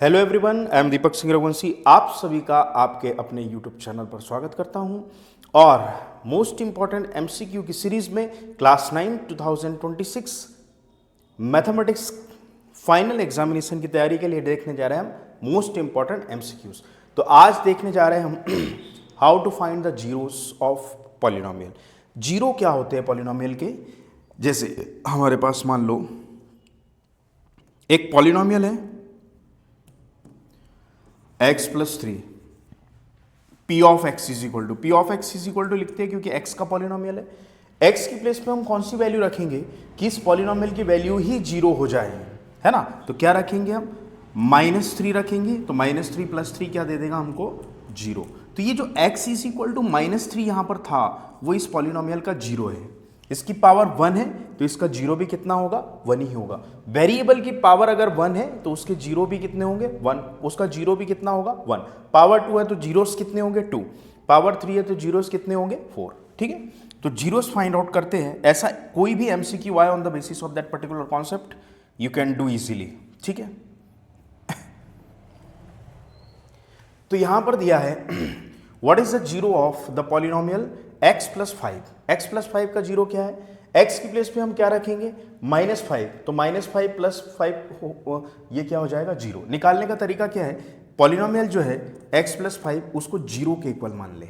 Hello everyone, I am Deepak Singh Raghuvanshi. आप सभी का आपके अपने यूट्यूब चैनल पर स्वागत करता हूं और मोस्ट इंपॉर्टेंट एमसीक्यू की सीरीज में क्लास 9 2026 मैथमेटिक्स फाइनल एग्जामिनेशन की तैयारी के लिए देखने जा रहे हैं हम मोस्ट इंपॉर्टेंट एमसीक्यूज। तो आज देखने जा रहे हैं हम how to find the zeros of polynomial. जीरो क्या होते हैं पॉलिनोमियल के? जैसे हमारे पास मान लो एक पॉलिनोमियल है x plus 3, p of x is equal to, p of x is equal to लिखते हैं क्योंकि x का पॉलिनोमियल है। x की प्लेस पे हम कौन सी वैल्यू रखेंगे कि इस पॉलिनोमियल की वैल्यू ही जीरो हो जाए, है ना? तो क्या रखेंगे हम? -3 रखेंगे। तो -3 प्लस 3 क्या दे देगा हमको? जीरो। तो ये जो x इज इक्वल टू -3 यहां पर था वो इस पॉलिनोमियल का जीरो है। इसकी पावर 1 है तो इसका जीरो भी कितना होगा? 1 ही होगा। वेरिएबल की पावर अगर 1 है तो उसके जीरो भी कितने होंगे? 1। उसका जीरो भी कितना होगा? 1। पावर 2 है तो जीरोस कितने होंगे? 2। पावर 3 है तो जीरोस कितने होंगे? 4। ठीक है, तो जीरोस फाइंड आउट करते हैं। ऐसा कोई भी एमसीक्यू आए on the basis of that particular concept you can do easily. ठीक है, तो यहां पर दिया है what is the zero of the polynomial x plus 5। x plus 5 का जीरो क्या है? x की प्लेस पे हम क्या रखेंगे? -5। तो -5 प्लस 5 ये क्या हो जाएगा? जीरो। निकालने का तरीका क्या है? पॉलिनोमियल जो है x प्लस 5 उसको जीरो के इक्वल मान ले।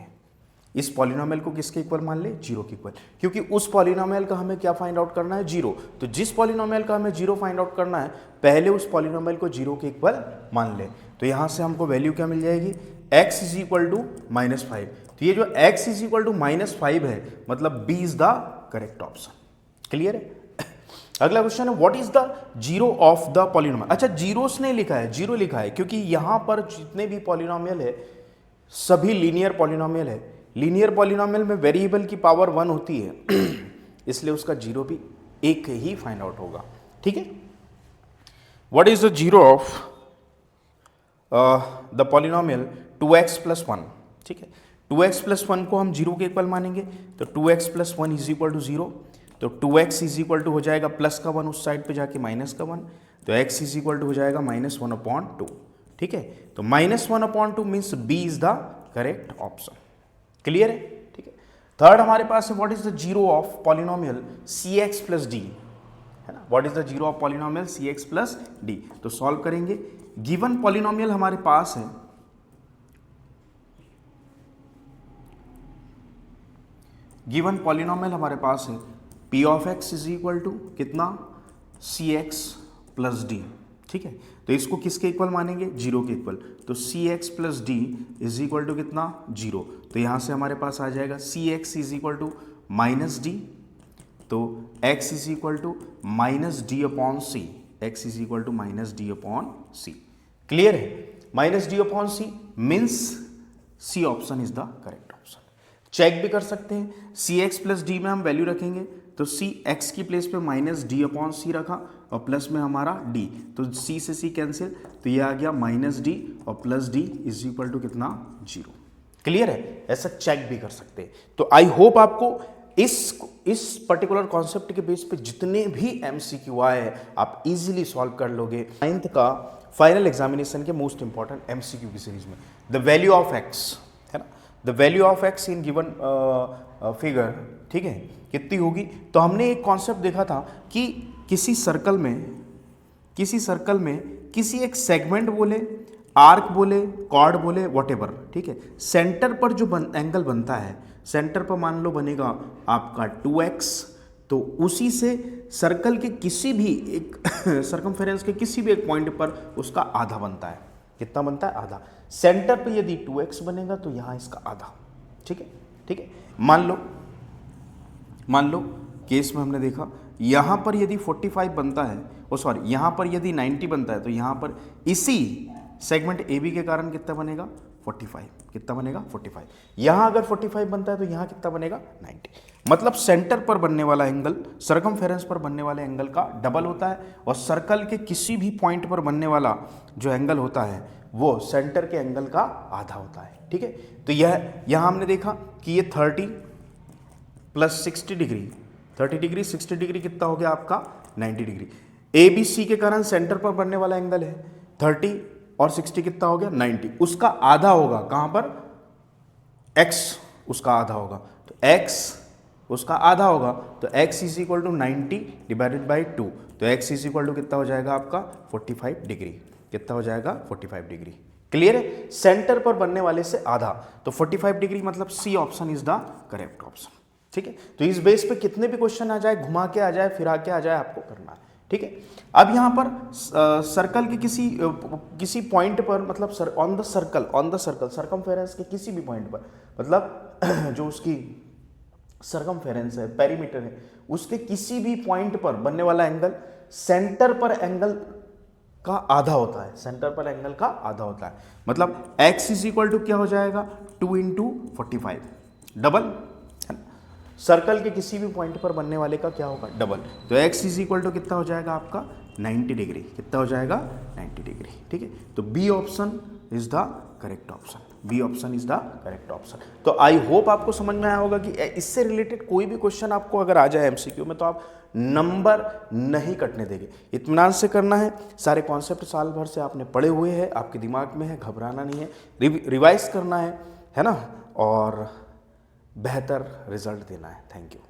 इस पॉलिनोमियल को किसके इक्वल मान ले? जीरो के इक्वल, क्योंकि उस पॉलिनोमियल का हमें क्या फाइंड आउट करना है? जीरो। तो जिस पॉलिनोमियल का हमें जीरो फाइंड आउट करना है पहले उस पॉलिनोमियल को जीरो के इक्वल मान ले। तो यहां से हमको वैल्यू क्या मिल जाएगी? x is equal to -5। तो ये जो x इज इक्वल टू -5 है मतलब B is the correct option. Clear है? अगला क्वेश्चन है what is the zero of the polynomial. अच्छा, जीरोस नहीं लिखा है, जीरो लिखा है क्योंकि यहां पर जितने भी पॉलिनोमियल है सभी लीनियर पॉलिनोमियल है। लीनियर पॉलिनोमियल में वेरिएबल की पावर 1 होती है इसलिए उसका जीरो भी एक ही फाइंड आउट होगा। ठीक है, what is the zero of the polynomial 2x plus 1। ठीक है, 2x प्लस 1 को हम जीरो के इक्वल मानेंगे तो 2x plus 1 is equal to zero. तो 2x इज इक्वल टू हो जाएगा प्लस का 1 उस साइड पे जाके माइनस का 1, तो x इज इक्वल टू हो जाएगा -1/2। ठीक है, तो -1/2 means B is the correct option. Clear है? ठीक है, थर्ड हमारे पास है what is the zero of polynomial cx plus d, है ना? What is the zero of polynomial cx plus d. तो सॉल्व करेंगे। गिवन पॉलिनोमियल हमारे पास है गिवन पॉलिनोमियल हमारे पास है p of x is equal to कितना? cx plus d. ठीक है, तो इसको किसके इक्वल मानेंगे? जीरो के इक्वल। तो cx plus D is equal to कितना? जीरो। तो यहां से हमारे पास आ जाएगा cx is equal to minus D, तो x is equal to minus D upon C. x is equal to minus D upon C. Clear है? Minus D upon C means C option is the correct option. Check भी कर सकते हैं, सी x plus D में हम value रखेंगे तो सी x की प्लेस पे माइनस डी अपॉन सी रखा और प्लस में हमारा डी, तो सी से सी कैंसिल, तो ये आ गया माइनस डी और plus D is equal to कितना? जीरो। क्लियर है? ऐसा चेक भी कर सकते हैं। तो आई होप आपको इस पर्टिकुलर कॉन्सेप्ट के बेस पे जितने भी एमसीक्यू आए आप इजीली सॉल्व कर लोगे। 9th का फाइनल एग्जामिनेशन के मोस्ट इंपॉर्टेंट एमसीक्यू की सीरीज में द वैल्यू ऑफ एक्स, है ना? The value of x in given figure, ठीक है, कितनी होगी? तो हमने एक कॉन्सेप्ट देखा था कि किसी सर्कल में किसी एक सेगमेंट बोले, आर्क बोले, कॉर्ड बोले, व्हाटएवर, ठीक है, सेंटर पर जो एंगल बनता है, सेंटर पर मान लो बनेगा आपका 2x, तो उसी से सर्कल के किसी भी एक सर्कमफेरेंस के किसी भी एक पॉइंट पर उसका आधा बनता है। कितना बनता है? आधा। सेंटर पे यदि 2x बनेगा तो यहां इसका आधा। ठीक है, ठीक है। मान लो केस में हमने देखा यहां पर यदि 45 बनता है, यहां पर यदि 90 बनता है तो यहां पर इसी सेगमेंट AB के कारण कितना बनेगा? 45। कितना बनेगा? 45। यहां अगर 45 बनता है तो यहां कितना बनेगा? 90। मतलब सेंटर पर बनने वाला एंगल सर्कमफेरेंस पर बनने वाले एंगल का डबल होता है और सर्कल के किसी भी पॉइंट पर बनने वाला जो एंगल होता है वो सेंटर के एंगल का आधा होता है। ठीक है, तो यहां हमने देखा कि ये 30 प्लस 60 डिग्री, 30 डिग्री 60 डिग्री कितना हो गया आपका? 90 डिग्री। ABC के कारण सेंटर पर बनने वाला एंगल है 30 और 60 कितना हो गया 90, उसका आधा होगा कहाँ पर, x उसका आधा होगा, तो x उसका आधा होगा, तो x is equal to 90 divided by 2, तो x इज इक्वल टू कितना हो जाएगा आपका 45 डिग्री, कितना हो जाएगा 45 डिग्री। क्लियर है, सेंटर पर बनने वाले से आधा, तो 45 डिग्री मतलब C option is the correct option. ठीक है, तो इस बेस पे कितने भी क्वेश्चन आ जाए, घुमा के आ जाए, फिरा के आ जाए, आपको करना है। ठीक है, अब यहाँ पर सर्कल के किसी पॉइंट पर, मतलब ऑन द सर्कल सर्कमफेरेंस के किसी भी पॉइंट पर, मतलब जो उसकी सर्कमफेरेंस है, पेरीमीटर है, उसके किसी भी पॉइंट पर बनने वाला एंगल सेंटर पर एंगल का आधा होता है, सेंटर पर एंगल का आधा होता है। मतलब x इज इक्वल टू क्या हो जाएगा 2 इंटू 45 डबल, सर्कल के किसी भी पॉइंट पर बनने वाले का क्या होगा डबल, तो x इज इक्वल टू कितना हो जाएगा आपका 90 डिग्री, कितना हो जाएगा 90 डिग्री। ठीक है, तो B option is the correct option, B option is the correct option. तो आई होप आपको समझ में आया होगा कि इससे रिलेटेड कोई भी क्वेश्चन आपको अगर आ जाए एमसीक्यू में तो आप नंबर नहीं कटने देंगे, इत्मीनान से करना है। सारे कॉन्सेप्ट साल भर से आपने पढ़े हुए हैं, आपके दिमाग में है, घबराना नहीं है, रिवाइज करना है ना, और बेहतर रिजल्ट देना है। Thank you.